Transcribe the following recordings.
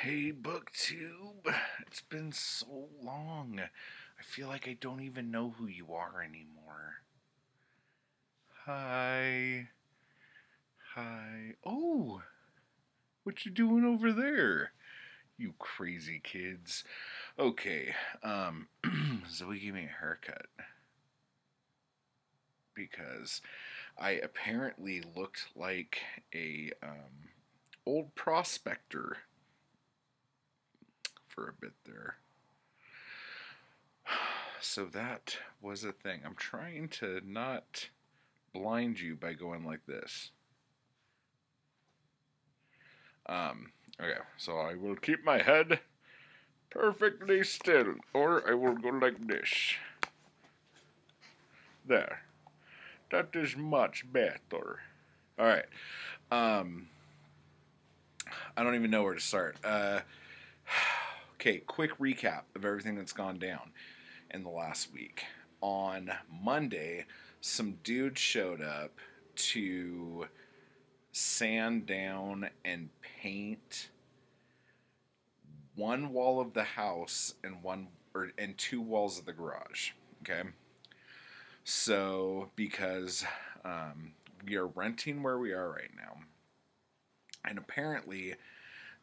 Hey, booktube. It's been so long. I feel like I don't even know who you are anymore. Hi. Hi. Oh, what you doing over there? You crazy kids. Okay, Zoe gave me a haircut because I apparently looked like a old prospector for a bit there. So that was a thing. I'm trying to not blind you by going like this. Okay, so I will keep my head perfectly still, or I will go like this. There. That is much better. Alright. I don't even know where to start. Okay, quick recap of everything that's gone down in the last week. On Monday, some dude showed up to sand down and paint one wall of the house and two walls of the garage. Okay, so because we are renting where we are right now, and apparently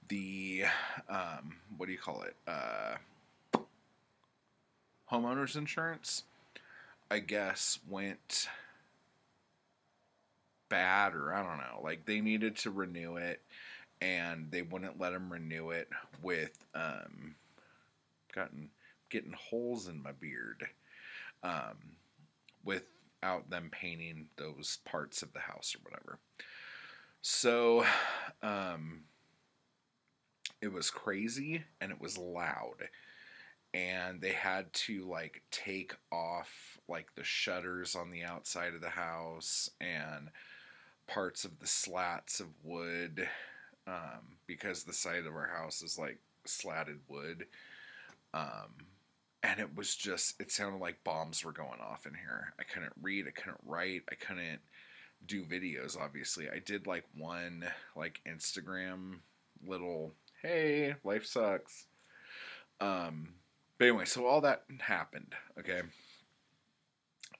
the what do you call it? Homeowners insurance, I guess, went bad, or I don't know. Like, they needed to renew it, and they wouldn't let them renew it with getting holes in my beard, without them painting those parts of the house or whatever. So it was crazy and it was loud, and they had to like take off like the shutters on the outside of the house and parts of the slats of wood, because the side of our house is like slatted wood, and it was just, it sounded like bombs were going off in here. I couldn't read, I couldn't write, I couldn't do videos. Obviously I did like one like Instagram little, hey, life sucks. But anyway, so all that happened. Okay,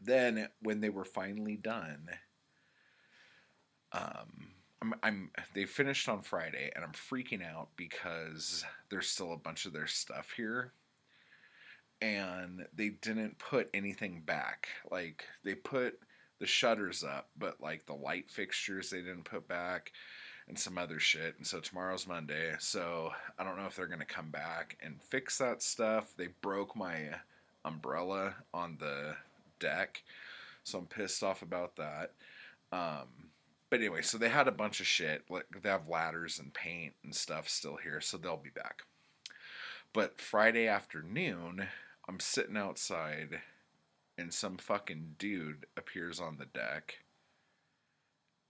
then when they were finally done, they finished on Friday, and I'm freaking out because there's still a bunch of their stuff here, and they didn't put anything back. Like, they put the shutters up, but like the light fixtures they didn't put back, and some other shit. And so tomorrow's Monday, so I don't know if they're gonna come back and fix that stuff. They broke my umbrella on the deck, so I'm pissed off about that. But anyway, so they had a bunch of shit. Like, they have ladders and paint and stuff still here, so they'll be back. But Friday afternoon, I'm sitting outside, and some fucking dude appears on the deck.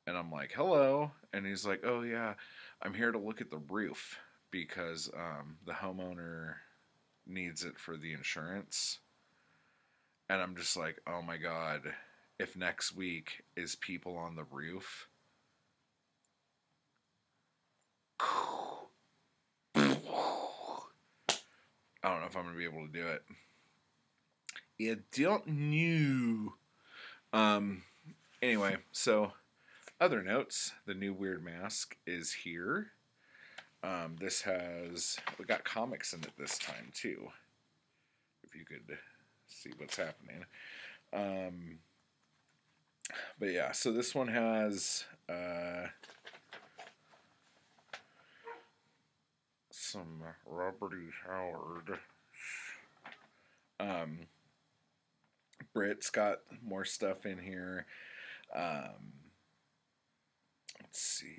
And I'm like, hello. And he's like, oh yeah, I'm here to look at the roof because the homeowner needs it for the insurance. And I'm just like, oh my god, if next week is people on the roof, I don't know if I'm going to be able to do it. You don't know. Anyway, so other notes, the new weird mask is here. We got comics in it this time too, if you could see what's happening. But yeah, so this one has some Robert E. Howard. Britt's got more stuff in here. Let's see.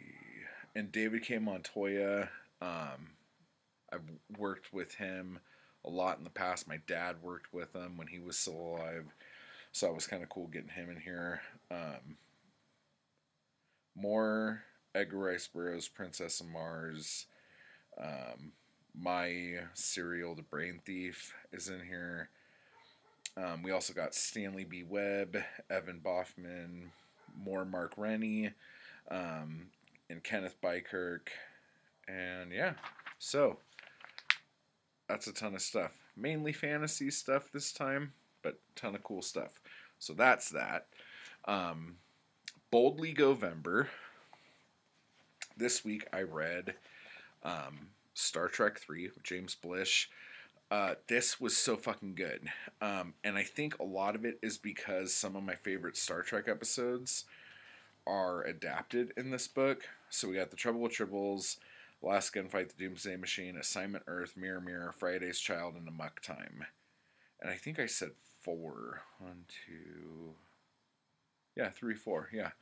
And David K. Montoya. I've worked with him a lot in the past. My dad worked with him when he was still alive, so it was kind of cool getting him in here. More Edgar Rice Burroughs, Princess of Mars. My Serial, The Brain Thief, is in here. We also got Stanley B. Webb, Evan Boffman, more Mark Rennie, and Kenneth Bykirk. And yeah, So, that's a ton of stuff. Mainly fantasy stuff this time, but a ton of cool stuff. So that's that. BoldlyGovember. This week I read Star Trek 3 with James Blish. This was so fucking good. And I think a lot of it is because some of my favorite Star Trek episodes are adapted in this book. So we got The Trouble with Tribbles, Last Gunfight, The Doomsday Machine, Assignment Earth, Mirror Mirror, Friday's Child, and Amok Time. And I think I said 4. 1, 2... Yeah, 3, 4. Yeah.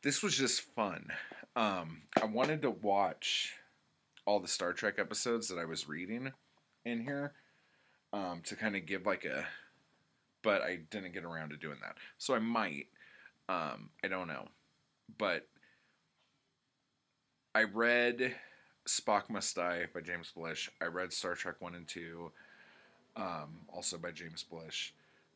This was just fun. I wanted to watch all the Star Trek episodes that I was reading in here to kind of give like a... But I didn't get around to doing that. So I might. I don't know. But I read Spock Must Die by James Blish. I read Star Trek 1 and 2, also by James Blish.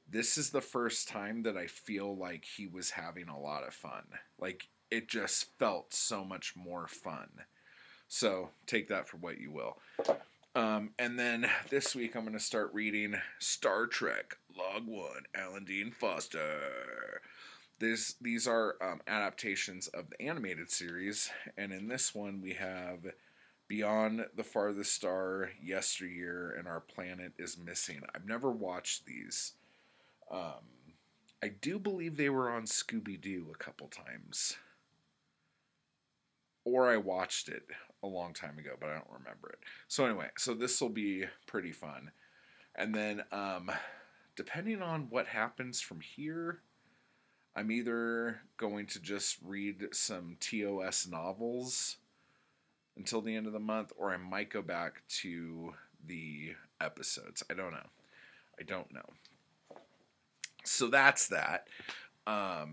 This is the first time that I feel like he was having a lot of fun. Like, it just felt so much more fun. So, take that for what you will. And then this week I'm going to start reading Star Trek Log 1, Alan Dean Foster. These are adaptations of the animated series, and in this one we have Beyond the Farthest Star, Yesteryear, and Our Planet is Missing. I've never watched these. I do believe they were on Scooby-Doo a couple times. Or I watched it a long time ago, but I don't remember it. So anyway, so this will be pretty fun. And then, depending on what happens from here, I'm either going to just read some TOS novels until the end of the month, or I might go back to the episodes. I don't know. So that's that. I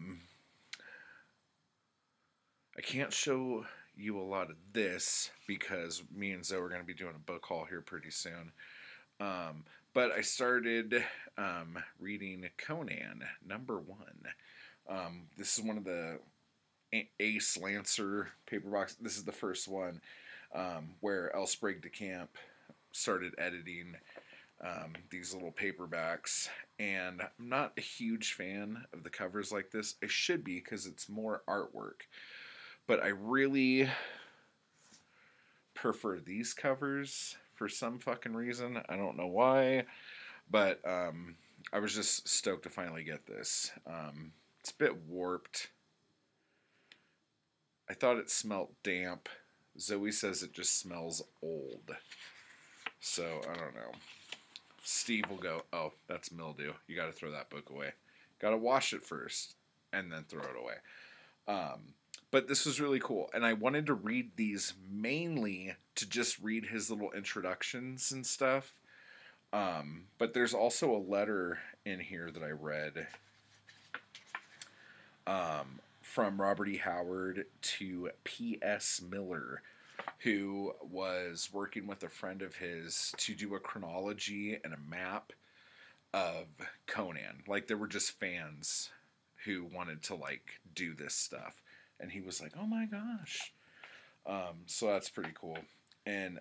can't show you a lot of this because me and Zoe are going to be doing a book haul here pretty soon. But I started reading Conan #1. This is one of the Ace Lancer paperbacks. This is the first one where L. Sprague de Camp started editing these little paperbacks, and I'm not a huge fan of the covers like this. I should be, because it's more artwork, but I really prefer these covers for some fucking reason. I don't know why, but I was just stoked to finally get this. It's a bit warped. I thought it smelled damp. Zoe says it just smells old. So, I don't know. Steve will go, oh, that's mildew. You got to throw that book away. Got to wash it first and then throw it away. But this was really cool. And I wanted to read these mainly to just read his little introductions and stuff. But there's also a letter in here that I read from Robert E. Howard to P.S. Miller, who was working with a friend of his to do a chronology and a map of Conan. Like, there were just fans who wanted to, like, do this stuff. And he was like, oh my gosh. So that's pretty cool. And,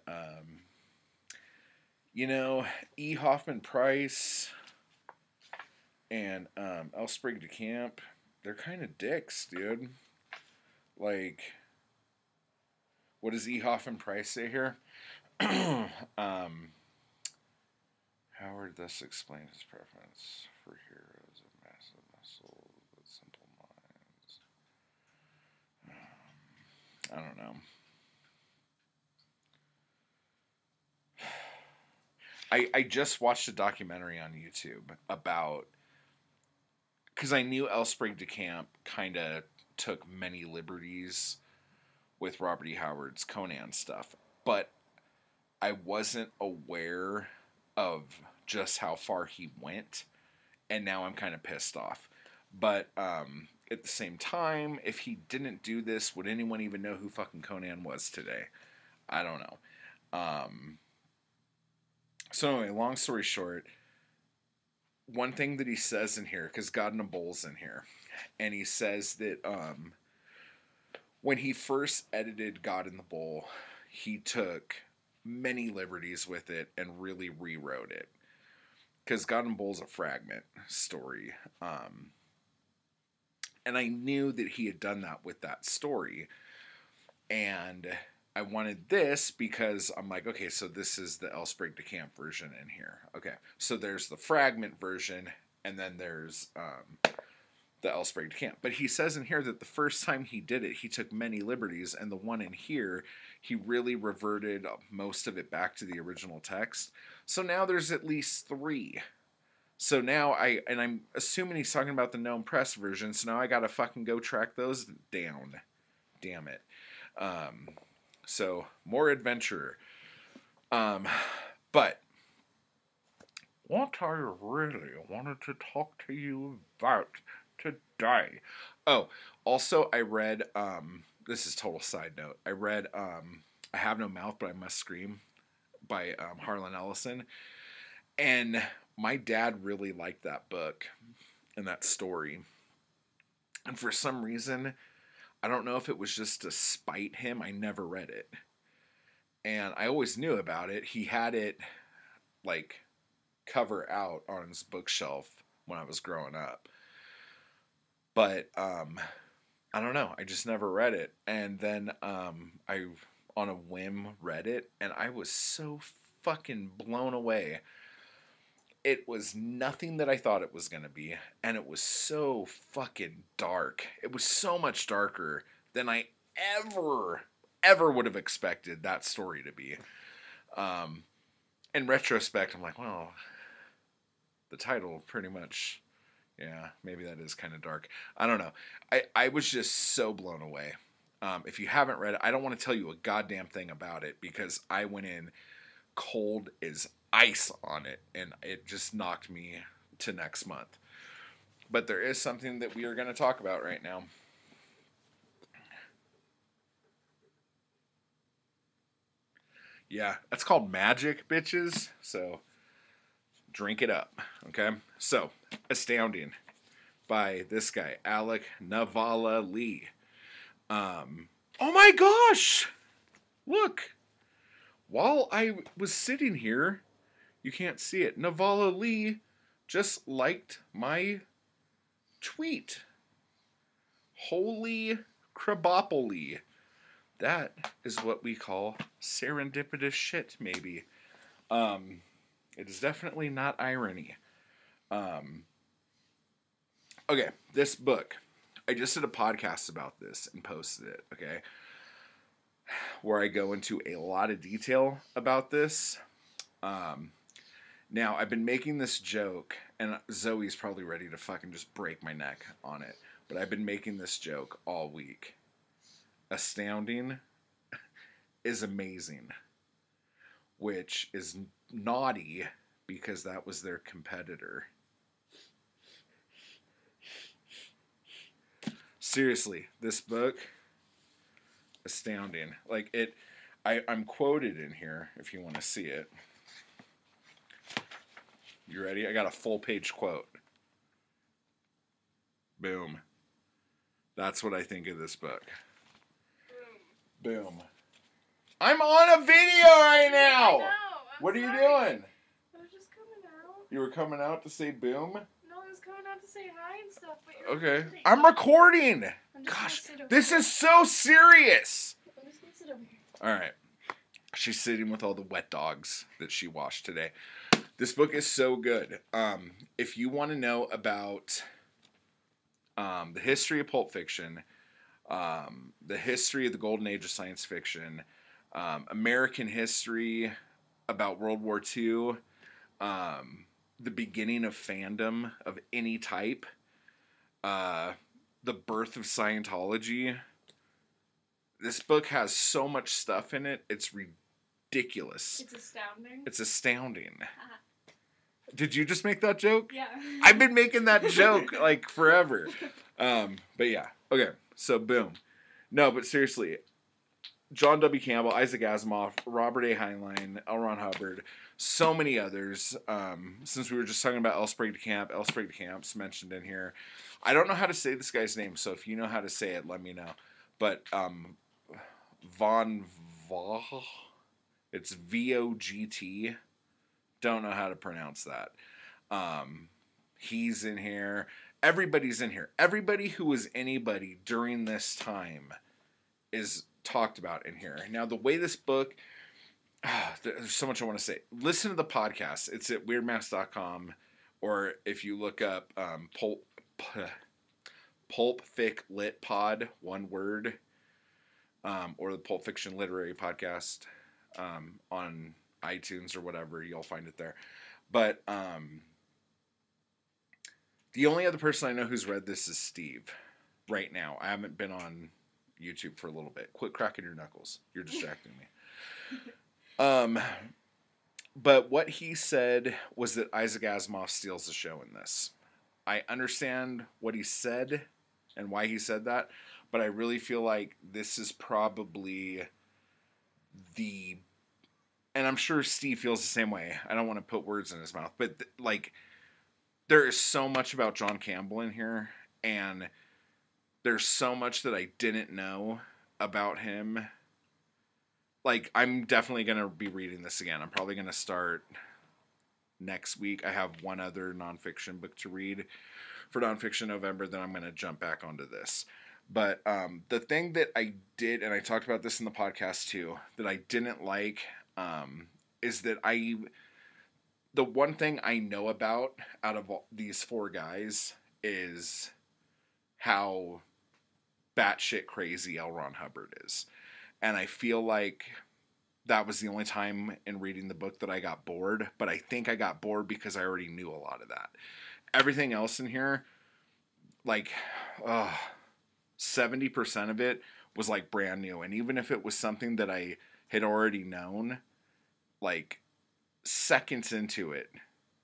E. Hoffman Price and L. Sprague de Camp, they're kind of dicks, dude. Like, what does E. Hoffman Price say here? Howard thus explained his preference for heroes of massive muscles with simple minds. I don't know. I just watched a documentary on YouTube about... Because I knew L. Sprague de Camp kind of took many liberties with Robert E. Howard's Conan stuff, but I wasn't aware of just how far he went, and now I'm kind of pissed off. But at the same time, if he didn't do this, would anyone even know who fucking Conan was today? I don't know. So anyway, long story short, one thing that he says in here, because God in a Bowl's in here, and he says that when he first edited God in the Bowl, he took many liberties with it and really rewrote it. Because God and Bull's a fragment story. And I knew that he had done that with that story. And I wanted this because I'm like, okay, so this is the Elsbreg de Camp version in here. Okay, so there's the fragment version, and then there's the Elsbreg de Camp. But he says in here that the first time he did it, he took many liberties, and the one in here, he really reverted most of it back to the original text. So now there's at least 3. So now I'm assuming he's talking about the Gnome Press version, so now I gotta fucking go track those down. Damn it. So more adventure. But what I really wanted to talk to you about today. Oh, also I read, this is total side note. I read, I Have No Mouth, But I Must Scream by Harlan Ellison. And my dad really liked that book and that story. And for some reason, I don't know if it was just to spite him, I never read it. And I always knew about it. He had it, like, cover out on his bookshelf when I was growing up. But, I don't know. I just never read it. And then I, on a whim, read it. And I was so fucking blown away. It was nothing that I thought it was going to be, and it was so fucking dark. It was so much darker than I ever would have expected that story to be. In retrospect, I'm like, well, the title pretty much, yeah, maybe that is kind of dark. I don't know. I was just so blown away. If you haven't read it, I don't want to tell you a goddamn thing about it because I went in cold as ice on it, and it just knocked me to next month. But there is something that we are going to talk about right now. Yeah, that's called magic, bitches. So drink it up, okay? So, Astounding by this guy, Alec Navala Lee. Oh my gosh! Look! While I was sitting here, you can't see it, Navala Lee just liked my tweet. Holy crabopoly. That is what we call serendipitous shit, maybe. It is definitely not irony. Okay, this book. I just did a podcast about this and posted it, okay? Where I go into a lot of detail about this. Now, I've been making this joke, and Zoe's probably ready to fucking just break my neck on it. But I've been making this joke all week. Astounding is amazing. Which is naughty because that was their competitor. Seriously, this book, astounding. Like, I'm quoted in here if you want to see it. You ready? I got a full page quote. Boom. That's what I think of this book. Boom. I'm on a video right now! I know. What are you doing? I was just coming out. You were coming out to say boom? No, I was coming out to say hi and stuff, but you're Okay. recording. I'm recording! I'm just Gosh, gonna sit over this here. is so serious! I'm just gonna sit over here. Alright. She's sitting with all the wet dogs that she washed today. This book is so good. If you want to know about the history of pulp fiction, the history of the golden age of science fiction, American history about World War II, the beginning of fandom of any type, the birth of Scientology. This book has so much stuff in it, it's ridiculous. It's astounding. It's astounding. Did you just make that joke? Yeah. I've been making that joke like forever. But yeah. Okay. So boom. No, but seriously, John W. Campbell, Isaac Asimov, Robert A. Heinlein, L. Ron Hubbard, so many others. Since we were just talking about Elsbreg de Camp's mentioned in here. I don't know how to say this guy's name, so if you know how to say it, let me know. But von Vaugh, It's VOGT. Don't know how to pronounce that. He's in here. Everybody's in here. Everybody who was anybody during this time is talked about in here. Now, the way this book... there's so much I want to say. Listen to the podcast. It's at weirdmass.com, or if you look up Pulp Fic Lit Pod, one word, or the Pulp Fiction Literary Podcast on iTunes or whatever, you'll find it there. But the only other person I know who's read this is Steve right now. I haven't been on YouTube for a little bit. Quit cracking your knuckles. You're distracting me. But what he said was that Isaac Asimov steals the show in this. I understand what he said and why he said that, but I really feel like this is probably and I'm sure Steve feels the same way. I don't want to put words in his mouth, but like, there is so much about John Campbell in here, and there's so much that I didn't know about him. Like, I'm definitely going to be reading this again. I'm probably going to start next week. I have one other nonfiction book to read for Nonfiction November, then I'm going to jump back onto this. But the thing that I did, and I talked about this in the podcast too, that I didn't like is that the one thing I know about out of all these four guys is how batshit crazy L. Ron Hubbard is. And I feel like that was the only time in reading the book that I got bored. But I think I got bored because I already knew a lot of that. Everything else in here, like 70% of it was like brand new. And even if it was something that I had already known, like seconds into it,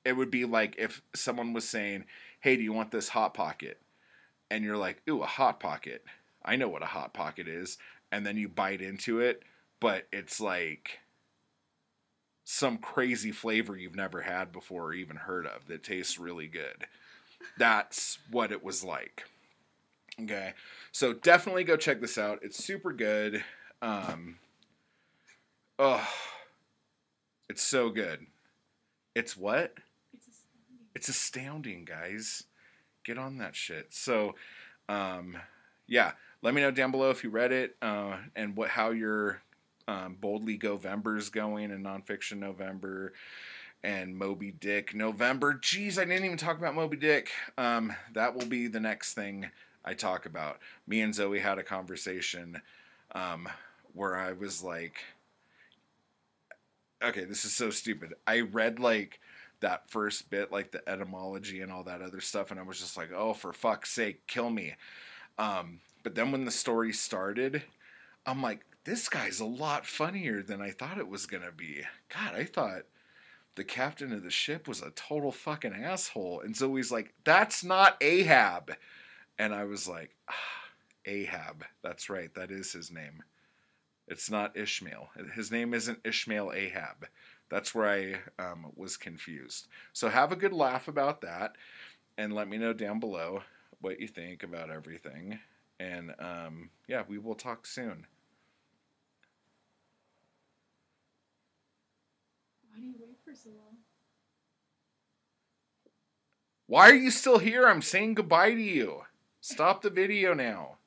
it would be like if someone was saying, hey, do you want this Hot Pocket? And you're like, ooh, a Hot Pocket. I know what a Hot Pocket is. And then you bite into it, but it's like some crazy flavor you've never had before or even heard of that tastes really good. That's what it was like. Okay, so definitely go check this out. It's super good. It's so good. It's what? It's astounding. It's astounding, guys. Get on that shit. So, yeah. Let me know down below if you read it and how your BoldlyGovember is going in Nonfiction November and Moby Dick November. Jeez, I didn't even talk about Moby Dick. That will be the next thing I talk about. Me and Zoe had a conversation where I was like, okay, this is so stupid. I read like that first bit, like the etymology and all that other stuff, and I was just like, oh, for fuck's sake, kill me. But then when the story started, I'm like, this guy's a lot funnier than I thought it was going to be. God, I thought the captain of the ship was a total fucking asshole. And Zoe's like, that's not Ahab. And I was like, Ahab. That's right. That is his name. It's not Ishmael. His name isn't Ishmael Ahab. That's where I was confused. So have a good laugh about that. And let me know down below what you think about everything. And, yeah, we will talk soon. Why do you wait for so long? Why are you still here? I'm saying goodbye to you. Stop the video now.